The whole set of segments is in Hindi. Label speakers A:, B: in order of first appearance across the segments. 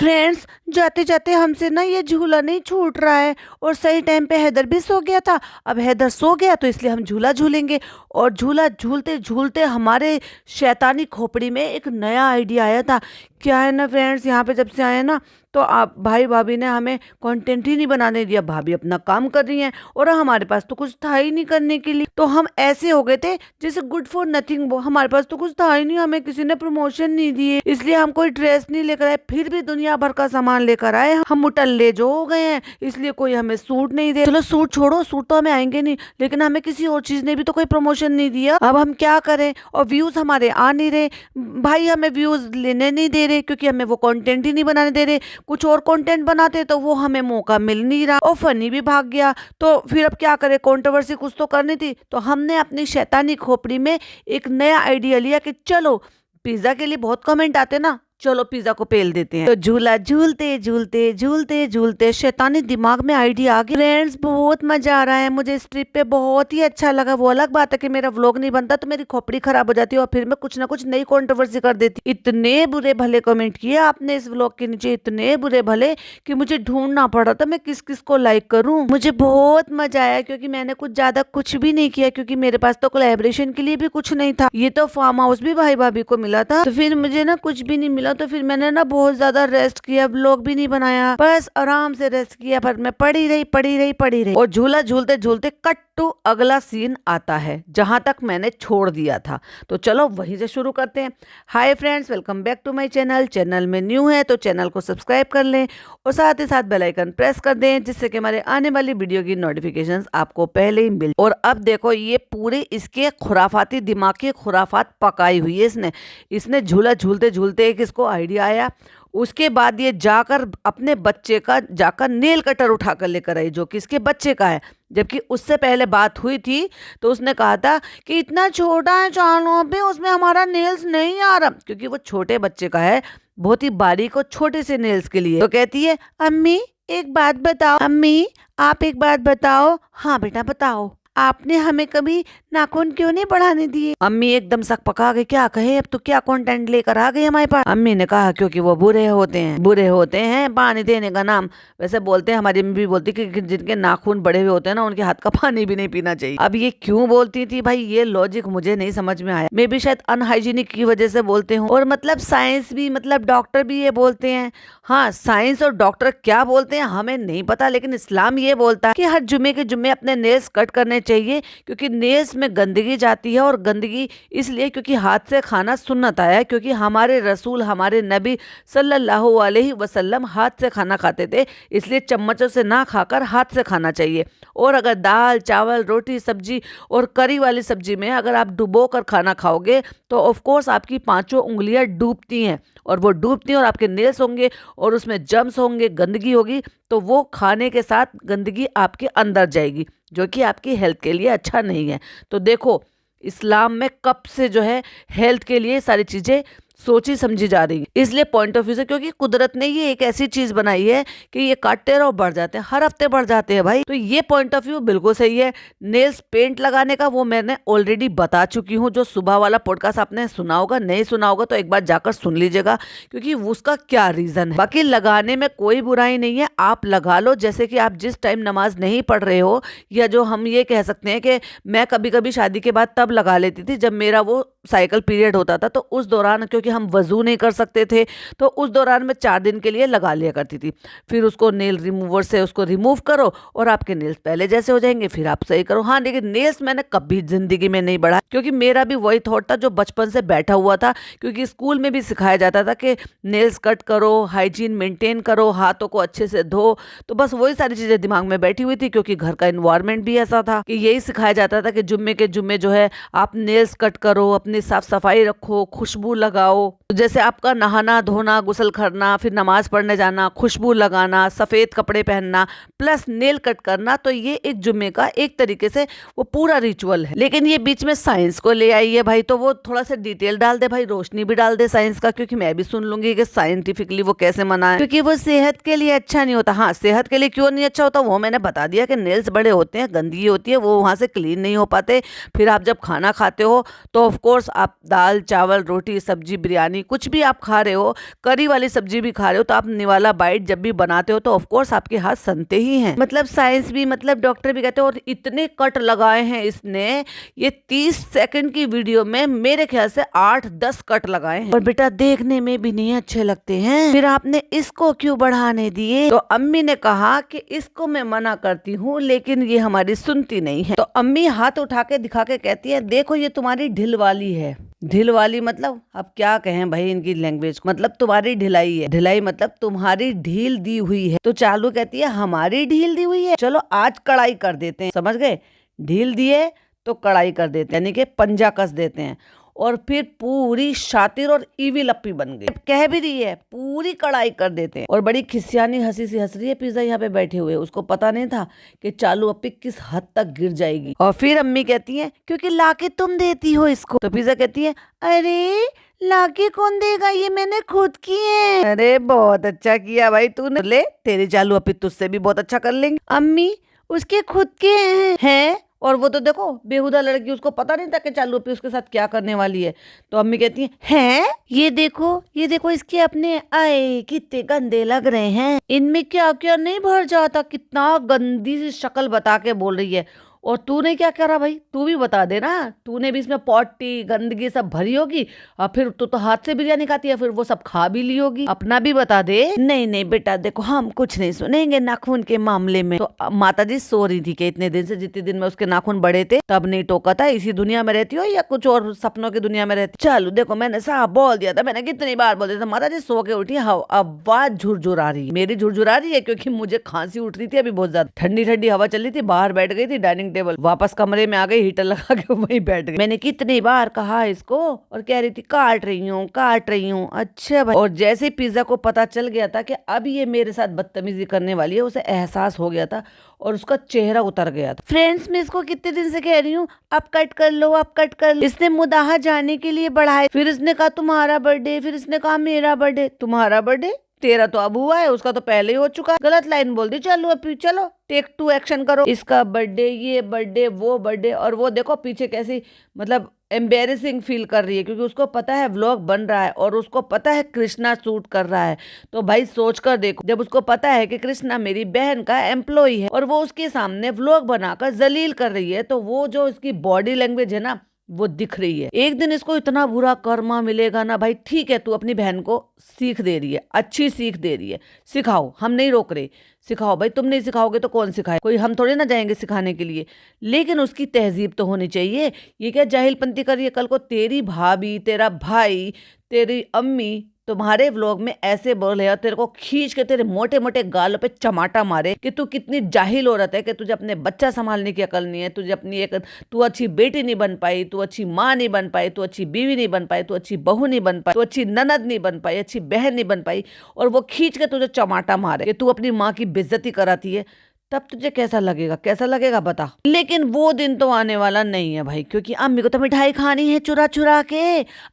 A: फ्रेंड्स, जाते जाते हमसे ना ये झूला नहीं छूट रहा है। और सही टाइम पे हैदर भी सो गया था। अब हैदर सो गया तो इसलिए हम झूला झूलेंगे। और झूला झूलते झूलते हमारे शैतानी खोपड़ी में एक नया आइडिया आया था। क्या है ना फ्रेंड्स, यहाँ पे जब से आए ना तो आप भाई भाभी ने हमें कंटेंट ही नहीं बनाने दिया। भाभी अपना काम कर रही हैं और हमारे पास तो कुछ था ही नहीं करने के लिए। तो हम ऐसे हो गए थे जैसे गुड फॉर नथिंग। वो हमारे पास तो कुछ था ही नहीं, हमें किसी ने प्रमोशन नहीं दिए, इसलिए हम कोई ड्रेस नहीं लेकर आए। फिर भी दुनिया भर का सामान लेकर आए। हम मुटल्ले जो हो गए हैं, इसलिए कोई हमें सूट नहीं दे। चलो सूट छोड़ो, सूट तो हमें आएंगे नहीं, लेकिन हमें किसी और चीज ने भी तो कोई प्रमोशन नहीं दिया। अब हम क्या करें? और व्यूज हमारे आ नहीं रहे। भाई हमें व्यूज लेने नहीं दे रहे क्योंकि हमें वो कंटेंट ही नहीं बनाने दे रहे। कुछ और कंटेंट बनाते तो वो हमें मौका मिल नहीं रहा। और फनी भी भाग गया। तो फिर अब क्या करें? कंट्रोवर्सी कुछ तो करनी थी। तो हमने अपनी शैतानी खोपड़ी में एक नया आइडिया लिया कि चलो, पिज्जा के लिए बहुत कमेंट आते ना, चलो पिज्जा को पेल देते हैं। तो झूला झूलते झूलते झूलते झूलते शैतानी दिमाग में आइडिया आ गया। फ्रेंड्स, बहुत मजा आ रहा है मुझे इस ट्रिप पे, बहुत ही अच्छा लगा। वो अलग बात है कि मेरा व्लॉग नहीं बनता तो मेरी खोपड़ी खराब हो जाती है और फिर मैं कुछ ना कुछ नई कंट्रोवर्सी कर देती। इतने बुरे भले कमेंट किए आपने इस व्लॉग के नीचे, इतने बुरे भले कि मुझे ढूंढना पड़ा था मैं किस किस को लाइक करूं। मुझे बहुत मजा आया क्योंकि मैंने कुछ ज्यादा कुछ भी नहीं किया, क्योंकि मेरे पास तो कोलैबोरेशन के लिए भी कुछ नहीं था। ये तो फार्म हाउस भी भाई भाभी को मिला था, तो फिर मुझे ना कुछ भी नहीं मिला। तो फिर मैंने ना बहुत ज्यादा रेस्ट किया, व्लॉग भी नहीं बनाया, बस आराम से रेस्ट किया। पर मैं पड़ी रही और झूला झूलते झूलते कट टू अगला सीन आता है जहां तक मैंने छोड़ दिया था। तो चलो वहीं से शुरू करते हैं। Hi friends, welcome back to my channel. Channel में न्यू है तो चैनल को सब्सक्राइब कर लें और साथ ही साथ बेल आइकन प्रेस कर दें, जिससे कि हमारे आने वाली वीडियो की नोटिफिकेशंस आपको पहले ही मिल। और अब देखो, ये पूरे इसके खुराफाती दिमाग की खुराफात पकाई हुई है इसने झूला झूलते झूलते एक इसको आइडिया आया। उसके बाद ये जाकर अपने बच्चे का जाकर नेल कटर उठाकर लेकर आई, जो कि इसके बच्चे का है। जबकि उससे पहले बात हुई थी तो उसने कहा था कि इतना छोटा है चालों पे, उसमें हमारा नेल्स नहीं आ रहा, क्योंकि वो छोटे बच्चे का है, बहुत ही बारीक और छोटे से नेल्स के लिए। तो कहती है, अम्मी एक बात बताओ, अम्मी आप एक बात बताओ। हाँ बेटा बताओ, आपने हमें कभी नाखून क्यों नहीं बढ़ाने दिए? अम्मी एकदम सक पका गई, क्या कहे अब तो, क्या कंटेंट लेकर आ गई हमारे पास। अम्मी ने कहा क्योंकि वो बुरे होते हैं पानी देने का नाम। वैसे बोलते हैं, हमारी अम्मी भी बोलती कि जिनके नाखून बड़े हुए होते हैं ना, उनके हाथ का पानी भी नहीं पीना चाहिए। अब ये क्यों बोलती थी भाई, ये लॉजिक मुझे नहीं समझ में आया। मे भी शायद अनहाइजीनिक की वजह से बोलते हूँ। और मतलब साइंस भी, मतलब डॉक्टर भी ये बोलते हैं। हाँ, साइंस और डॉक्टर क्या बोलते हैं हमें नहीं पता, लेकिन इस्लाम ये बोलता है कि हर जुम्मे के जुम्मे अपने नेल्स कट करने चाहिए, क्योंकि नेल्स में गंदगी जाती है। और गंदगी इसलिए क्योंकि हाथ से खाना सुन्नत आया है, क्योंकि हमारे रसूल, हमारे नबी सल्लल्लाहु अलैहि वसल्लम हाथ से खाना खाते थे, इसलिए चम्मचों से ना खाकर हाथ से खाना चाहिए। और अगर दाल चावल रोटी सब्जी और करी वाली सब्जी में अगर आप डुबो कर खाना खाओगे तो ऑफ कोर्स आपकी पांचों उंगलियां डूबती हैं, और वो डूबती हैं और आपके नेल्स होंगे और उसमें जम्स होंगे, गंदगी होगी, तो वो खाने के साथ गंदगी आपके अंदर जाएगी, जो कि आपकी हेल्थ के लिए अच्छा नहीं है। तो देखो, इस्लाम में कब से जो है हेल्थ के लिए सारी चीजें सोची समझी जा रही है, इसलिए पॉइंट ऑफ व्यू से, क्योंकि कुदरत ने ये एक ऐसी चीज बनाई है कि ये काटते रहो बढ़ जाते हैं, हर हफ्ते बढ़ जाते हैं भाई। तो ये पॉइंट ऑफ व्यू बिल्कुल सही है। नेल्स पेंट लगाने का वो मैंने ऑलरेडी बता चुकी हूँ, जो सुबह वाला पॉडकास्ट आपने सुना होगा, नहीं सुना होगा तो एक बार जाकर सुन लीजिएगा, क्योंकि उसका क्या रीजन है। बाकी लगाने में कोई बुराई नहीं है, आप लगा लो। जैसे कि आप जिस टाइम नमाज नहीं पढ़ रहे हो, या जो हम ये कह सकते हैं कि मैं कभी कभी शादी के बाद तब लगा लेती थी जब मेरा वो साइकिल पीरियड होता था, तो उस दौरान क्योंकि हम वजू नहीं कर सकते थे, तो उस दौरान मैं 4 दिन के लिए लगा लिया करती थी। फिर उसको नेल रिमूवर से उसको रिमूव करो और आपके नेल्स पहले जैसे हो जाएंगे, फिर आप सही करो। हाँ, लेकिन नेल्स मैंने कभी जिंदगी में नहीं बढ़ा, क्योंकि मेरा भी वही थॉट था जो बचपन से बैठा हुआ था, क्योंकि स्कूल में भी सिखाया जाता था कि नेल्स कट करो, हाइजीन मेंटेन करो, हाथों को अच्छे से धो। तो बस वही सारी चीजें दिमाग में बैठी हुई थी, क्योंकि घर का एनवायरनमेंट भी ऐसा था कि यही सिखाया जाता था कि जुम्मे के जुम्मे जो है आप नेल्स कट करो, अपनी साफ सफाई रखो, खुशबू लगाओ। जैसे आपका नहाना धोना, गुसल करना, फिर नमाज पढ़ने जाना, खुशबू लगाना, सफेद कपड़े पहनना, प्लस नेल कट करना, तो ये एक जुम्मे का एक तरीके से वो पूरा रिचुअल है। लेकिन ये बीच में साइंस को ले आई है भाई, तो वो थोड़ा सा डिटेल डाल दे भाई, रोशनी भी डाल दे साइंस का, क्योंकि मैं भी सुन लूंगी कि साइंटिफिकली वो कैसे मना है, क्योंकि वो सेहत के लिए अच्छा नहीं होता। हाँ, सेहत के लिए क्यों नहीं अच्छा होता वो मैंने बता दिया कि नेल्स बड़े होते हैं, गंदगी होती है, वो वहां से क्लीन नहीं हो पाते। फिर आप जब खाना खाते हो तो ऑफकोर्स कोर्स आप दाल चावल रोटी सब्जी बिरयानी कुछ भी आप खा रहे हो, करी वाली सब्जी भी खा रहे हो, तो आप निवाला बाइट जब भी बनाते हो तो ऑफ कोर्स आपके हाथ सनते ही हैं। मतलब साइंस भी, मतलब डॉक्टर भी कहते हैं। और इतने कट लगाए हैं इसने, ये 30 सेकंड की वीडियो में मेरे ख्याल से 8-10 कट लगाए हैं। और बेटा देखने में भी नहीं अच्छे लगते हैं, फिर आपने इसको क्यों बढ़ाने दिए? तो अम्मी ने कहा कि इसको मैं मना करती हूँ लेकिन ये हमारी सुनती नहीं है। तो अम्मी हाथ उठा के दिखा के कहती है, देखो ये तुम्हारी ढिल वाली है। ढिल वाली मतलब अब क्या कहें भाई इनकी लैंग्वेज, मतलब तुम्हारी ढिलाई है। ढिलाई मतलब तुम्हारी ढील दी हुई है। तो चालू कहती है हमारी ढील दी हुई है, चलो आज कड़ाई कर देते हैं। समझ गए? ढील दिए तो कड़ाई कर देते हैं, यानी कि पंजा कस देते हैं। और फिर पूरी शातिर और ईवी लप्पी बन गई। कह भी रही है पूरी कड़ाई कर देते हैं। और बड़ी खिसियानी हंसी सी हंस रही है पिज्जा यहाँ पे बैठे हुए। उसको पता नहीं था कि चालू अप्पी किस हद तक गिर जाएगी। और फिर अम्मी कहती है क्योंकि लाके तुम देती हो इसको। तो पिज्जा कहती है अरे लाके कौन देगा, ये मैंने खुद की है। अरे बहुत अच्छा किया भाई तूने, ले तेरी चालू अप्पी तुझसे भी बहुत अच्छा कर लेंगे। अम्मी उसके खुद के हैं। और वो तो देखो बेहुदा लड़की, उसको पता नहीं था कि चालू अप्पी उसके साथ क्या करने वाली है। तो अम्मी कहती हैं ये देखो इसके अपने आए कितने गंदे लग रहे हैं, इनमें क्या क्या नहीं भर जाता। कितना गंदी सी शक्ल बता के बोल रही है। और तूने क्या करा भाई, तू भी बता दे ना। तूने भी इसमें पॉटी गंदगी सब भरी होगी और फिर तू तो हाथ से बिरयानी खाती है, फिर वो सब खा भी ली होगी। अपना भी बता दे। नहीं नहीं बेटा देखो हम कुछ नहीं सुनेंगे नाखून के मामले में। तो माता जी सो रही थी कि इतने दिन से, जितने दिन में उसके नाखून बड़े थे तब नहीं टोका था। इसी दुनिया में रहती हो या कुछ और सपनों की दुनिया में रहती? चलो देखो मैंने साफ बोल दिया था, मैंने कितनी बार बोल दिया था। माता जी सो के उठी, आवाज झुरझुरा रही है। मेरी झुरझुरा रही है क्योंकि मुझे खांसी उठ रही थी अभी बहुत ज्यादा। ठंडी ठंडी हवा चल रही थी, बाहर बैठ गई थी डाइनिंग टेबल, वापस कमरे में आ गई, हीटर लगा के वहीं बैठ गई। मैंने कितनी बार कहा इसको, और कह रही थी काट रही हूँ। अच्छा भाई। और जैसे पिज्जा को पता चल गया था कि अब ये मेरे साथ बदतमीजी करने वाली है, उसे एहसास हो गया था और उसका चेहरा उतर गया था। फ्रेंड्स मैं इसको कितने दिन से कह रही हूँ अब कट कर लो, अब कट कर लो। इसने मुदाहा जाने के लिए बढ़ाए, फिर इसने कहा तुम्हारा बर्थडे, फिर इसने कहा मेरा बर्थडे। तुम्हारा बर्थडे? तेरा तो अब हुआ है, उसका तो पहले ही हो चुका है। गलत लाइन बोल दी। चलो अभी चलो टेक 2 एक्शन करो। इसका बर्थडे, ये बर्थडे, वो बर्थडे। और वो देखो पीछे कैसी मतलब एम्बेरसिंग फील कर रही है क्योंकि उसको पता है व्लॉग बन रहा है और उसको पता है कृष्णा शूट कर रहा है। तो भाई सोच कर देखो, जब उसको पता है कि कृष्णा मेरी बहन का एम्प्लॉय है और वो उसके सामने व्लॉग बनाकर जलील कर रही है, तो वो जो इसकी बॉडी लैंग्वेज है ना वो दिख रही है। एक दिन इसको इतना बुरा कर्मा मिलेगा ना भाई। ठीक है तू अपनी बहन को सीख दे रही है, अच्छी सीख दे रही है, सिखाओ, हम नहीं रोक रहे, सिखाओ भाई। तुम नहीं सिखाओगे तो कौन सिखाए? कोई हम थोड़े ना जाएंगे सिखाने के लिए, लेकिन उसकी तहजीब तो होनी चाहिए। ये क्या जाहिलपंती कर रही है? कल को तेरी भाभी, तेरा भाई, तेरी अम्मी तुम्हारे व्लॉग में ऐसे बोले और तेरे को खींच के तेरे मोटे मोटे गालों पे चमाटा मारे कि तू कितनी जाहिल औरत है, कि तुझे अपने बच्चा संभालने की अकल नहीं है, तुझे अपनी एक तू अच्छी बेटी नहीं बन पाई, तू अच्छी माँ नहीं बन पाई, तू अच्छी बीवी नहीं बन पाई, तू अच्छी बहू नहीं बन पाई, तू अच्छी ननद नहीं बन पाई, अच्छी बहन नहीं बन पाई, और वो खींच के तुझे चमाटा मारे कि तू अपनी माँ की बेइज्जती कराती है, तब तुझे कैसा लगेगा? कैसा लगेगा बता। लेकिन वो दिन तो आने वाला नहीं है भाई, क्योंकि अम्मी को तो मिठाई खानी है चुरा चुरा के,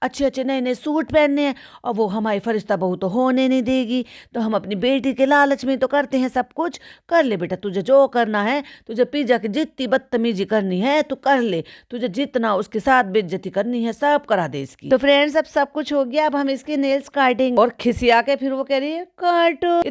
A: अच्छे अच्छे नए नए सूट पहनने हैं, और वो हमारी फरिश्ता बहू तो होने नहीं देगी। तो हम अपनी बेटी के लालच में तो करते हैं सब कुछ। कर ले बेटा, तुझे जो करना है, तुझे पिज्जा की जितनी बदतमीजी करनी है तू कर ले, तुझे जितना उसके साथ बेइज्जती करनी है सब करा दे इसकी। तो फ्रेंड्स अब सब कुछ हो गया, अब हम इसके नेल्स काटेंगे। और खिसिया के फिर वो कह रही है काटो।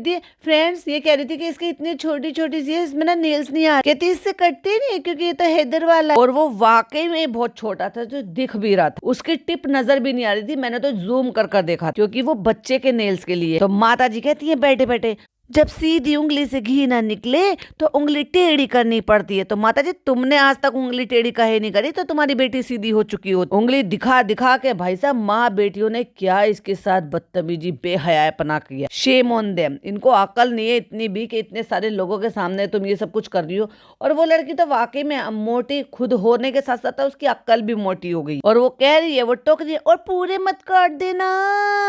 A: फ्रेंड्स ये कह रही थी कि इसकी इतनी छोटी छोटी सी इसमें ना नेल्स नहीं आ, कहती इससे कटते नहीं क्योंकि ये तो हैदर वाला है। और वो वाकई में बहुत छोटा था, जो दिख भी रहा था, उसकी टिप नजर भी नहीं आ रही थी। मैंने तो जूम कर कर देखा क्योंकि वो बच्चे के नेल्स के लिए। तो माता जी कहती है बैठे बैठे जब सीधी उंगली से घी ना निकले तो उंगली टेढ़ी करनी पड़ती है। तो माता जी तुमने आज तक उंगली टेढ़ी काहे नहीं करी? तो तुम्हारी बेटी सीधी हो चुकी हो। उंगली दिखा दिखा के भाई साहब माँ बेटियों ने क्या इसके साथ बदतमीजी बेहयापना किया। Shame on them. इनको अकल नहीं है इतनी भी कि इतने सारे लोगों के सामने तुम ये सब कुछ कर रही हो। और वो लड़की तो वाकई में मोटी खुद होने के साथ साथ उसकी अक्ल भी मोटी हो गई। और वो कह रही है, वो टोक रही है और पूरे मत काट देना,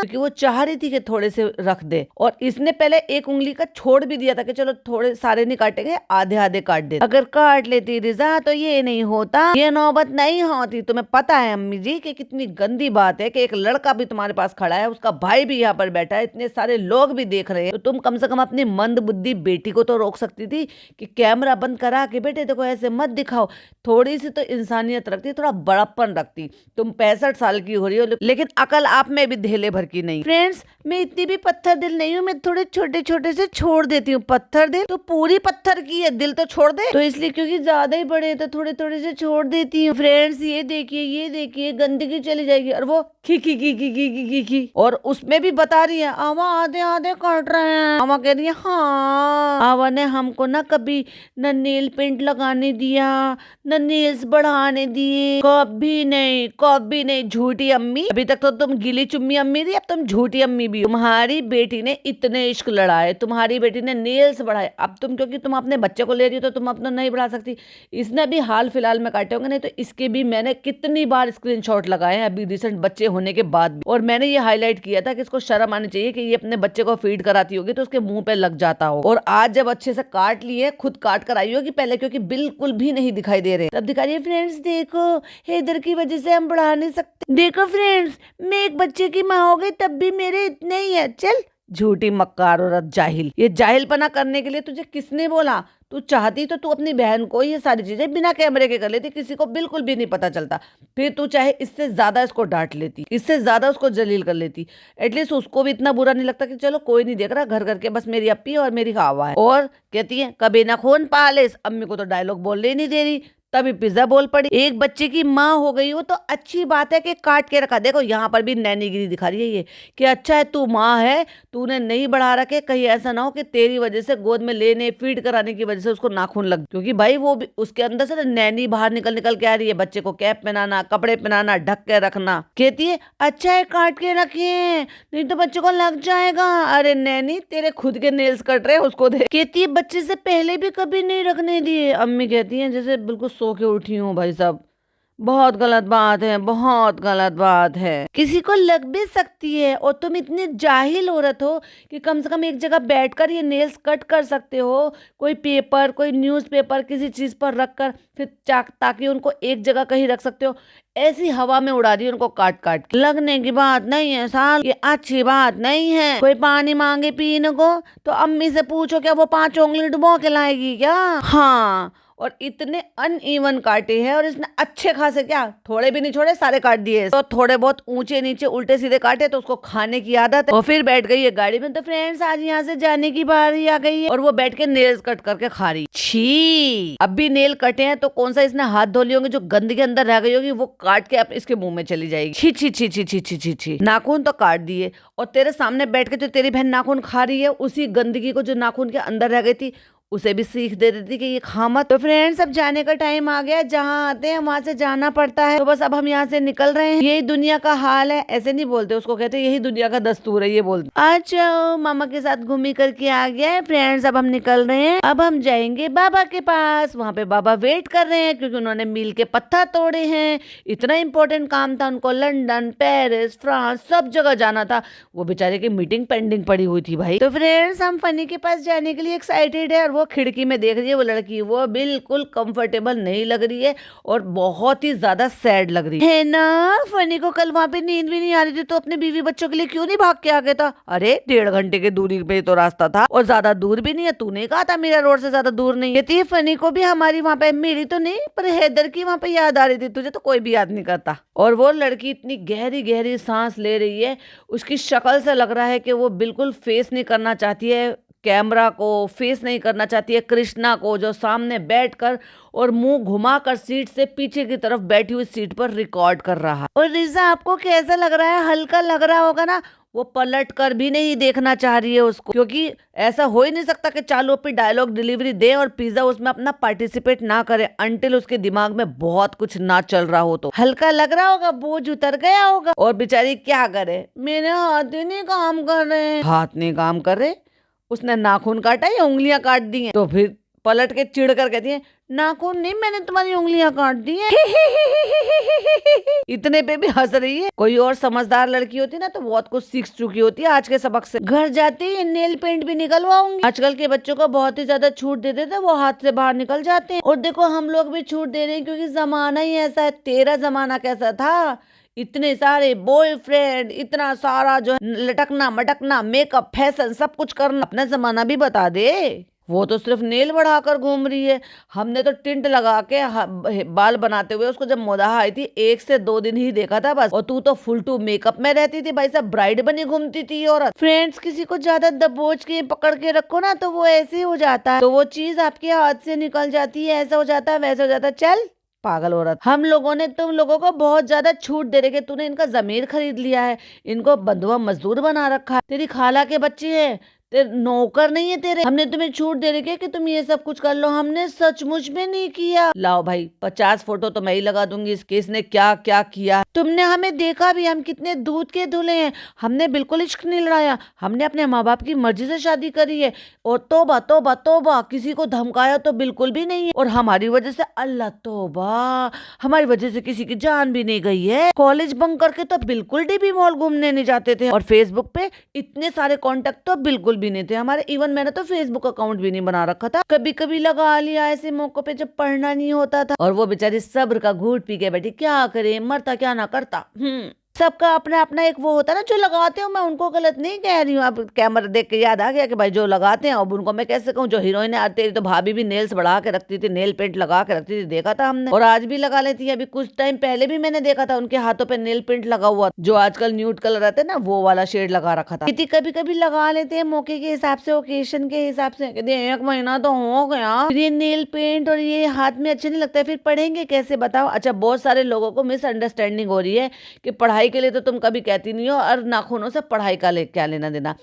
A: क्योंकि वो चाह रही थी कि थोड़े से रख दे। और इसने पहले एक उंगली उंगली का छोड़ भी दिया था कि चलो थोड़े सारे नहीं काटेंगे, आधे आधे काट दे। अगर काट लेती रिजा तो ये नहीं होता, ये नौबत नहीं होती। तुम्हें पता है अम्मी जी कि कितनी गंदी बात है कि एक लड़का भी तुम्हारे पास खड़ा है, उसका भाई भी यहाँ पर बैठा है, इतने सारे लोग भी देख रहे हैं, तो तुम कम से कम अपनी मंद बुद्धि बेटी को तो रोक सकती थी कि कैमरा बंद करा के बेटे देखो ऐसे मत दिखाओ। थोड़ी सी तो इंसानियत रखती, थोड़ा बड़प्पन रखती। तुम 65 साल की हो रही हो लेकिन अकल आप में भी धेले भर की नहीं। फ्रेंड्स, मैं इतनी भी पत्थर दिल नहीं हूँ, मैं थोड़े छोटे छोटे से छोड़ देती हूँ। पत्थर दिल तो पूरी पत्थर की है, दिल तो छोड़ दे, तो इसलिए क्योंकि ज्यादा ही बड़े तो थोड़े थोड़े से छोड़ देती हूँ। फ्रेंड्स ये देखिए गंदगी चली जाएगी। और वो खी और उसमें भी बता रही है आवा आधे आधे काट रहे हैं। आवा कह रही है हाँ, आवा ने हमको ना कभी न नेल पेंट लगाने दिया, न नेल्स बढ़ाने दिए, कभी नहीं। झूठी अम्मी, अभी तक तो तुम गिली चुम्मी अम्मी थी, अब तुम झूठी अम्मी भी। तुम्हारी बेटी ने इतने इश्क लड़ाए, तुम्हारी बेटी ने नेल्स बढ़ाए, अब तुम क्योंकि तुम अपने बच्चे को ले रही हो तो तुम अपना नहीं बढ़ा सकती। इसने भी हाल फिलहाल में काटे होंगे, नहीं तो इसके भी मैंने कितनी बार स्क्रीनशॉट लगाए हैं अभी रिसेंट बच्चे होने के बाद भी। और मैंने ये हाईलाइट किया था कि इसको शर्म आनी चाहिए कि ये अपने बच्चे को फीड कराती होगी तो उसके मुंह पे लग जाता हो। और आज जब अच्छे से काट लिए, खुद काट कर आई होगी पहले, क्योंकि बिल्कुल भी नहीं दिखाई दे रहे, तब दिखा रही है। फ्रेंड्स देखो, हैदर की वजह से हम बढ़ा नहीं सकते। देखो फ्रेंड्स, मैं एक बच्चे की माँ हो गई तब भी मेरे इतने ही है। चल झूठी मक्कार औरत, जाहिल। ये जाहिलपना करने के लिए तुझे किसने बोला? तू चाहती तो तू अपनी बहन को ये सारी चीजें बिना कैमरे के कर लेती, किसी को बिल्कुल भी नहीं पता चलता। फिर तू चाहे इससे ज्यादा इसको डांट लेती, इससे ज्यादा उसको जलील कर लेती, एटलीस्ट उसको भी इतना बुरा नहीं लगता कि चलो कोई नहीं देख रहा, घर घर के बस मेरी अप्पी और मेरी हवा है। और कहती है कभी ना खून पाले, अम्मी को तो डायलॉग बोलने ही नहीं दे रही, तभी पिज्जा बोल पड़ी। एक बच्चे की माँ हो गई हो तो अच्छी बात है कि काट के रखा। देखो यहाँ पर भी नैनीगिरी दिखा रही है ये कि अच्छा है तू माँ है, तूने नहीं बढ़ा रखे, कहीं ऐसा ना हो कि तेरी वजह से गोद में लेने फीड कराने की वजह से उसको नाखून लग, क्योंकि भाई वो भी उसके अंदर से नैनी बाहर निकल निकल के आ रही है। बच्चे को कैप पहनाना, कपड़े पहनाना, ढक के रखना। कहती है अच्छा है काट के रखिए, नहीं तो बच्चे को लग जाएगा। अरे नैनी तेरे खुद के नेल्स कट रहे, उसको दे। कहती है बच्चे से पहले भी कभी नहीं रखने दिए। अम्मी कहती है जैसे बिल्कुल सो के उठी हूँ भाई साहब, बहुत गलत बात है, बहुत गलत बात है। किसी को लग भी सकती है और तुम इतनी जाहिल औरत हो कि कम से कम एक जगह बैठकर ये नेल्स कट कर सकते हो, कोई पेपर, कोई न्यूज़पेपर किसी चीज पर रखकर, फिर ताकि उनको एक जगह कहीं रख सकते हो। ऐसी हवा में उड़ा दी उनको काट काट के। लगने की बात नहीं है साल, ये अच्छी बात नहीं है। कोई पानी मांगे पीने को तो अम्मी से पूछो क्या वो 5 उंगली डुबो के लाएगी क्या? हाँ, और इतने अनइवन काटे हैं और इसने अच्छे खासे क्या थोड़े भी नहीं छोड़े, सारे काट दिए। तो थोड़े बहुत ऊंचे नीचे उल्टे सीधे काटे तो उसको खाने की आदत है। और फिर बैठ गई है गाड़ी में। तो फ्रेंड्स आज यहाँ से जाने की बारी आ गई है और वो बैठ के नेल्स कट करके खा रही। छी, अब भी नेल कटे हैं तो कौन सा इसने हाथ धो लिए होंगे, जो गंदगी अंदर रह गई होगी वो काट के इसके मुंह में चली जाएगी। छी छी छी छी छी छी छी छी। नाखून तो काट दिए और तेरे सामने बैठ के जो तेरी बहन नाखून खा रही है, उसी गंदगी को जो नाखून के अंदर रह गई थी उसे भी सीख दे देती कि ये खा मत। तो फ्रेंड्स अब जाने का टाइम आ गया, जहाँ आते हैं वहां से जाना पड़ता है। तो बस अब हम यहाँ से निकल रहे हैं। यही दुनिया का हाल है, ऐसे नहीं बोलते, उसको कहते हैं यही दुनिया का दस्तूर है, ये बोलते। अच्छा मामा के साथ घूमी करके आ गया है फ्रेंड्स, अब हम निकल रहे हैं। अब हम जाएंगे बाबा के पास, वहाँ पे बाबा वेट कर रहे हैं क्योंकि उन्होंने मील के पत्थर तोड़े हैं। इतना इंपॉर्टेंट काम था उनको, लंदन, पेरिस, फ्रांस सब जगह जाना था। वो बेचारे की मीटिंग पेंडिंग पड़ी हुई थी भाई। तो फ्रेंड्स हम फनी के पास जाने के लिए एक्साइटेड है और वो खिड़की में देख रही है वो लड़की, वो बिल्कुल कंफर्टेबल नहीं लग रही है और बहुत ही ज्यादा सैड लग रही है ना। फनी को कल वहां पे नींद भी नहीं आ रही थी तो अपने बीवी बच्चों के लिए क्यों नहीं भाग के आ गया था? अरे 1.5 घंटे की दूरी पे तो रास्ता था और ज्यादा दूर भी नहीं है, तूने कहा था मेरा रोड से ज्यादा दूर नहीं है। कहती है फनी को भी हमारी वहां पे, मेरी तो नहीं पर हैदर की वहां पे याद आ रही थी, तुझे तो कोई भी याद नहीं करता। और वो लड़की इतनी गहरी गहरी सांस ले रही है, उसकी शक्ल से लग रहा है कि वो बिल्कुल फेस नहीं करना चाहती है कैमरा को, फेस नहीं करना चाहती है कृष्णा को, जो सामने बैठकर और मुंह घुमाकर सीट से पीछे की तरफ बैठी हुई सीट पर रिकॉर्ड कर रहा है। और रिजा आपको कैसा लग रहा है? हल्का लग रहा होगा ना। वो पलट कर भी नहीं देखना चाह रही है उसको, क्योंकि ऐसा हो ही नहीं सकता कि चालू पे डायलॉग डिलीवरी दे और पिज्जा उसमें अपना पार्टिसिपेट ना करे अंटिल उसके दिमाग में बहुत कुछ ना चल रहा हो। तो हल्का लग रहा होगा, बोझ उतर गया होगा। और बेचारी क्या करे, मेरे हाथ ही नहीं काम कर रहे। हाथ नहीं काम कर रहे? उसने नाखून काटा या उंगलियां काट दी हैं? तो फिर पलट के चिढ़ कर कहती है नाखून नहीं, मैंने तुम्हारी उंगलियां काट दी है। इतने पे भी हंस रही है। कोई और समझदार लड़की होती ना तो बहुत कुछ सीख चुकी होती है आज के सबक से। घर जाते ही नेल पेंट भी निकलवाऊंगी। आजकल के बच्चों को बहुत ही ज्यादा छूट देते थे, वो हाथ से बाहर निकल जाते हैं। और देखो हम लोग भी छूट दे रहे हैं क्योंकि जमाना ही ऐसा है। तेरा जमाना कैसा था? इतने सारे बॉयफ्रेंड, इतना सारा जो है लटकना मटकना, मेकअप, फैशन, सब कुछ करना। अपना जमाना भी बता दे। वो तो सिर्फ नेल बढ़ाकर घूम रही है। हमने तो टिंट लगा के बाल बनाते हुए उसको जब मोदाहा आई थी 1 से 2 दिन ही देखा था बस। और तू तो फुल टू मेकअप में रहती थी भाई साहब, ब्राइड बनी घूमती थी औरत। फ्रेंड्स, किसी को ज्यादा दबोच के पकड़ के रखो ना तो वो ऐसे ही हो जाता है, तो वो चीज आपके हाथ से निकल जाती है। ऐसा हो जाता है, वैसा हो जाता है। चल पागल औरत। हम लोगों ने तुम लोगों को बहुत ज्यादा छूट दे रहे कि तूने इनका जमीर खरीद लिया है, इनको बंधुआ मजदूर बना रखा है। तेरी खाला के बच्चे हैं, तेरे नौकर नहीं है तेरे। हमने तुम्हें छूट दे रही कि तुम ये सब कुछ कर लो, हमने सचमुच में नहीं किया। लाओ भाई 50 फोटो तो मैं ही लगा दूंगी इसके, इसने क्या क्या किया। तुमने हमें देखा भी, हम कितने दूध के धुले हैं। हमने बिल्कुल इश्क नहीं लड़ाया, हमने अपने माँ बाप की मर्जी से शादी करी है। और तोबा तोबा तोबा, किसी को धमकाया तो बिल्कुल भी नहीं है। और हमारी वजह से, अल्लाह तोबा, हमारी वजह से किसी की जान भी नहीं गई है। कॉलेज बंक करके तो बिल्कुल डीबी मॉल घूमने नहीं जाते थे। और फेसबुक पे इतने सारे कॉन्टेक्ट तो बिल्कुल भी नहीं थे हमारे। इवन मैंने तो फेसबुक अकाउंट भी नहीं बना रखा था, कभी कभी लगा लिया ऐसे मौकों पे जब पढ़ना नहीं होता था। और वो बेचारी सब्र का घूंट पी के बैठी, क्या करे, मरता क्या ना करता। सबका अपना अपना एक वो होता है ना, जो लगाते हो। मैं उनको गलत नहीं कह रही हूँ। अब कैमरा देख के याद आ गया कि भाई जो लगाते हैं, अब उनको मैं कैसे कहूँ। जो हीरोइन है, तेरी तो भाभी भी नेल्स बढ़ा के रखती थी, नेल पेंट लगा के रखती थी, देखा था हमने। और आज भी लगा लेती है। अभी कुछ टाइम पहले भी मैंने देखा था उनके हाथों पे नेल पेंट लगा हुआ, जो आजकल न्यूड कलर रहते हैं ना, वो वाला शेड लगा रखा था। कभी कभी लगा लेते हैं मौके के हिसाब से, ओकेशन के हिसाब से। 1 महीना तो हो गया, फिर ये नेल पेंट और ये हाथ में अच्छे नहीं लगता, फिर पढ़ेंगे कैसे बताओ। अच्छा, बहुत सारे लोगों को मिसअंडरस्टैंडिंग हो रही है कि पढ़ाई के लिए तो तुम कभी कहती नहीं हो, और नाखूनों से पढ़ाई का क्या लेना देना।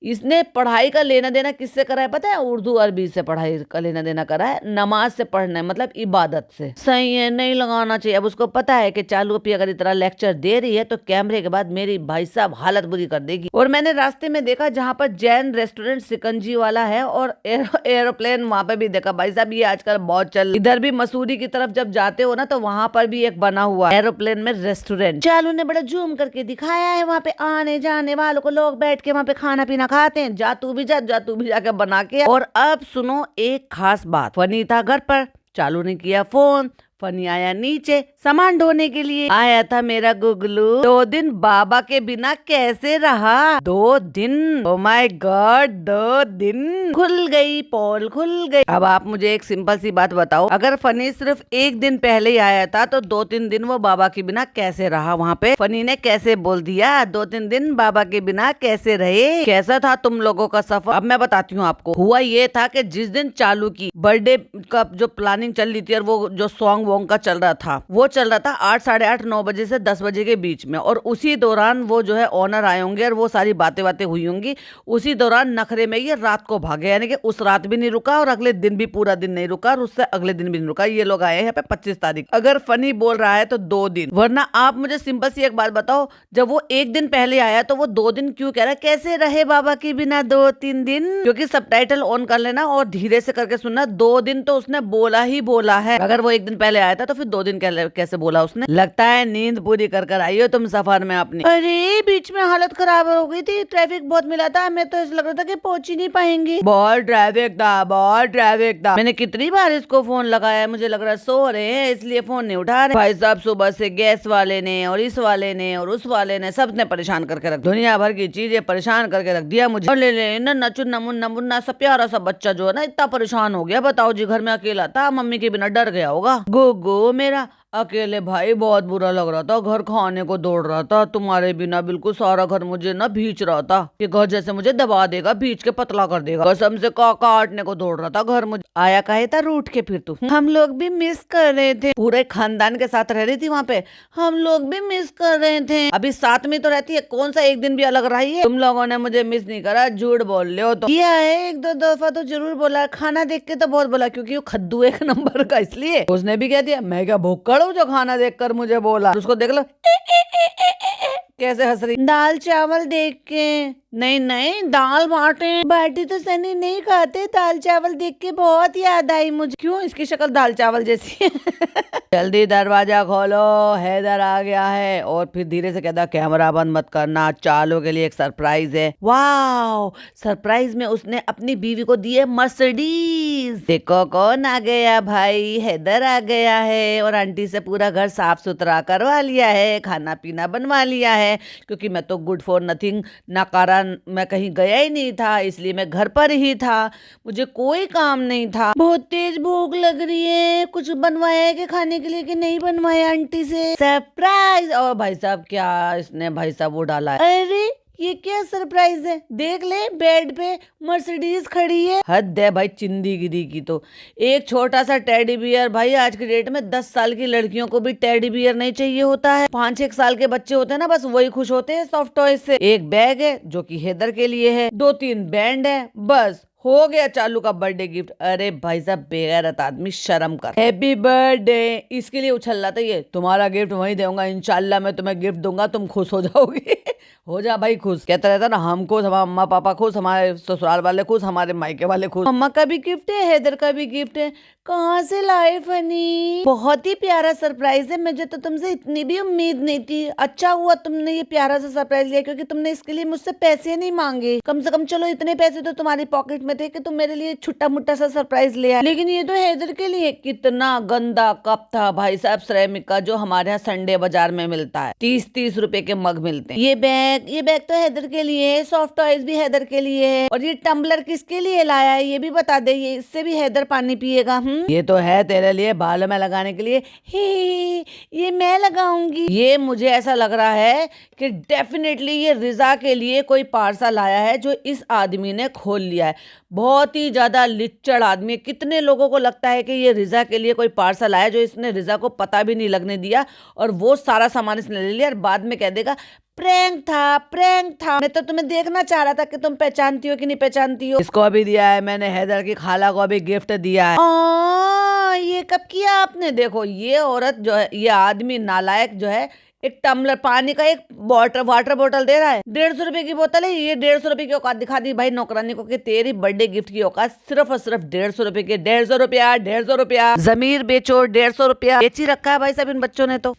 A: इसने पढ़ाई का लेना देना किससे करा है पता है? उर्दू अरबी से पढ़ाई का लेना देना करा है। नमाज से पढ़ना है, मतलब इबादत से। सही है, नहीं लगाना चाहिए। अब उसको पता है कि चालू पी अगर इतना लेक्चर दे रही है तो कैमरे के बाद मेरी भाई साहब हालत बुरी कर देगी। और मैंने रास्ते में देखा जहाँ पर जैन रेस्टोरेंट सिकंजी वाला है, और एरोप्लेन वहां पे भी देखा। भाई साहब ये आजकल बहुत चल। इधर भी मसूरी की तरफ जब जाते हो ना तो वहां पर भी एक बना हुआ एरोप्लेन में रेस्टोरेंट। चालू ने बड़ा जूम करके दिखाया है। वहाँ पे आने जाने वालों को, लोग बैठ के वहाँ पे खाना पीना खाते हैं। जा तू भी जाके बना के। और अब सुनो एक खास बात। फनी था घर पर, चालू ने किया फोन। फनी आया नीचे सामान ढोने के लिए। आया था मेरा गुगलू। 2 दिन बाबा के बिना कैसे रहा? 2 दिन, ओ माय गॉड, 2 दिन। खुल गई पोल, खुल गई। अब आप मुझे एक सिंपल सी बात बताओ, अगर फनी सिर्फ 1 दिन पहले ही आया था तो 2-3 दिन वो बाबा के बिना कैसे रहा? वहाँ पे फनी ने कैसे बोल दिया 2-3 दिन बाबा के बिना कैसे रहे? कैसा था तुम लोगों का सफर? अब मैं बताती हूँ आपको। हुआ ये था कि जिस दिन चालू की बर्थडे का जो प्लानिंग चल रही थी, और वो जो सॉन्ग वोंग का चल रहा था, वो चल रहा था 8, साढ़े 8, 9 बजे से 10 बजे के बीच में। और उसी दौरान वो जो है ओनर आए होंगे और वो सारी बातें हुई होंगी। उसी दौरान नखरे में ये रात को भागे, यानी कि उस रात भी नहीं रुका और अगले दिन भी पूरा दिन नहीं रुका और उससे अगले दिन भी नहीं रुका। ये लोग आए हैं यहाँ पे 25 तारीख। अगर फनी बोल रहा है तो 2 दिन, वरना आप मुझे सिंपल सी एक बात बताओ, जब वो 1 दिन पहले आया तो वो 2 दिन क्यों कह रहा है? कैसे रहे बाबा के बिना 2-3 दिन? क्योंकि सबटाइटल ऑन कर लेना और धीरे से करके सुनना। 2 दिन तो उसने बोला ही बोला है। अगर वो 1 दिन पहले आया था तो फिर 2 दिन कैसे बोला उसने? लगता है नींद पूरी कर आई हो तुम सफर में अपनी। अरे बीच में हालत खराब हो गई थी, ट्रैफिक बहुत मिला था, हमें तो ऐसा लग रहा था कि पहुंच ही नहीं पाएंगे। बहुत ट्रैफिक था, बहुत ट्रैफिक था। मैंने कितनी बार इसको फोन लगाया, मुझे लग रहा सो रहे हैं इसलिए फोन नहीं उठा रहे। भाई साहब सुबह से गैस वाले ने और इस वाले ने और उस वाले ने, सबने परेशान करके रख, दुनिया भर की चीजें परेशान करके रख दिया मुझे। और ले नन्ना चुन्ना मुन्ना मुन्ना सा प्यारा सा बच्चा जो है ना, इतना परेशान हो गया। बताओ जी, घर में अकेला था, मम्मी के बिना डर गया होगा। गोगो मेरा अकेले भाई बहुत बुरा लग रहा था, घर खाने को दौड़ रहा था। तुम्हारे बिना बिल्कुल सारा घर मुझे ना भींच रहा था कि घर जैसे मुझे दबा देगा, भींच के पतला कर देगा। कसम से काटने को दौड़ रहा था घर मुझे। आया कहे था रूठ के फिर तू। हम लोग भी मिस कर रहे थे, पूरे खानदान के साथ रह रही थी वहाँ पे, हम लोग भी मिस कर रहे थे। अभी साथ में तो रहती है, कौन सा 1 दिन भी अलग रही है? तुम लोगों ने मुझे मिस नहीं करा, झूठ बोल रहे हो। तो किया है 1-2 दफा तो जरूर बोला, खाना देख के तो बहुत बोला, क्योंकि वो खद्दू 1 नंबर का, इसलिए उसने भी कह दिया मैं क्या भूखड़ हूँ जो खाना देखकर मुझे बोला। उसको देख लो कैसे हंस रही? दाल चावल देख के। नहीं नहीं, दाल बाटे। बाटी तो सनी नहीं खाते, दाल चावल देख के बहुत याद आई मुझे। क्यों, इसकी शक्ल दाल चावल जैसी है। जल्दी दरवाजा खोलो, हैदर आ गया है। और फिर धीरे से कहता, कैमरा बंद मत करना, चालू के लिए एक सरप्राइज है। वाह, सरप्राइज में उसने अपनी बीवी को दी है मर्सिडीज। देखो कौन आ गया भाई, हैदर आ गया है। और आंटी से पूरा घर साफ सुथरा करवा लिया है, खाना पीना बनवा लिया है। क्योंकि मैं तो गुड फॉर नथिंग, नकारा, मैं कहीं गया ही नहीं था, इसलिए मैं घर पर ही था, मुझे कोई काम नहीं था। बहुत तेज भूख लग रही है, कुछ बनवाया है कि खाने के लिए कि नहीं बनवाया आंटी से? सरप्राइज। और भाई साहब क्या इसने भाई साहब वो डाला है? अरे ये क्या सरप्राइज है? देख ले, बेड पे मर्सिडीज खड़ी है। हद है भाई चिंदीगिरी की तो। एक छोटा सा टेडी बियर, भाई आज की डेट में 10 साल की लड़कियों को भी टेडी बियर नहीं चाहिए होता है। 5-6 साल के बच्चे होते हैं ना, बस वही खुश होते हैं सॉफ्ट टॉय से। एक बैग है जो कि हैदर के लिए है, 2-3 बैंड है, बस हो गया चालू का बर्थडे गिफ्ट। अरे भाई साहब बेगैरत आदमी, शर्म कर। हैप्पी बर्थडे, इसके लिए उछल रहा था ये। तुम्हारा गिफ्ट वहीं दूंगा, इंशाल्लाह मैं तुम्हें गिफ्ट दूंगा, तुम खुश हो जाओगे। हो जा भाई खुश। कहता रहता ना, हम खुश, हमारे अम्मा पापा खुश, हमारे ससुराल वाले खुश, हमारे मायके वाले खुश। अम्मा का भी गिफ्ट है, हैदर का भी गिफ्ट है। कहाँ से लाए फनी? बहुत ही प्यारा सरप्राइज है, मुझे तो तुमसे इतनी भी उम्मीद नहीं थी। अच्छा हुआ तुमने ये प्यारा सा सरप्राइज लिया, क्योंकि तुमने इसके लिए मुझसे पैसे नहीं मांगे। कम से कम चलो इतने पैसे तो तुम्हारी पॉकेट में थे कि तुम मेरे लिए छुट्टा मुट्टा सा सरप्राइज ले आए। लेकिन ये तो हैदर के लिए। कितना गंदा कप था भाई साहब, सिरेमिक का, जो हमारे यहाँ संडे बाजार में मिलता है। 30-30 रुपए के मग मिलते हैं। ये बैग तो हैदर के लिए है, सॉफ्ट टॉयज भी हैदर के लिए है। और ये टम्बलर किसके लिए लाया है ये भी बता दे, ये इससे भी हैदर पानी पिएगा। ये तो है तेरे लिए, बालों में लगाने के लिए। हे, ये मैं लगाऊंगी। ये मुझे ऐसा लग रहा है कि डेफिनेटली ये रिजा के लिए कोई पार्सल आया है जो इस आदमी ने खोल लिया है। बहुत ही ज्यादा लिच्चड़ आदमी। कितने लोगों को लगता है कि ये रिजा के लिए कोई पार्सल आया जो इसने रिजा को पता भी नहीं लगने दिया, और वो सारा सामान इसने ले लिया और बाद में कह देगा प्रैंक था, प्रैंक था। मैं तो तुम्हें देखना चाह रहा था कि तुम पहचानती हो कि नहीं पहचानती हो। इसको अभी दिया है मैंने, हैदर की खाला को अभी गिफ्ट दिया है। ये कब किया आपने? देखो ये औरत जो है, ये आदमी नालायक जो है, एक टम्बलर पानी का, एक वाटर बोतल दे रहा है। 150 रुपए की बोतल है ये। 150 रुपए की औकात दिखा दी भाई नौकरानी को कि तेरी बर्थडे गिफ्ट की औकात सिर्फ और सिर्फ 150 रुपए की। 150 रुपया, 150 रुपया, जमीर बेचो, 150 रुपया बेच ही रखा है भाई साहब इन बच्चों ने तो।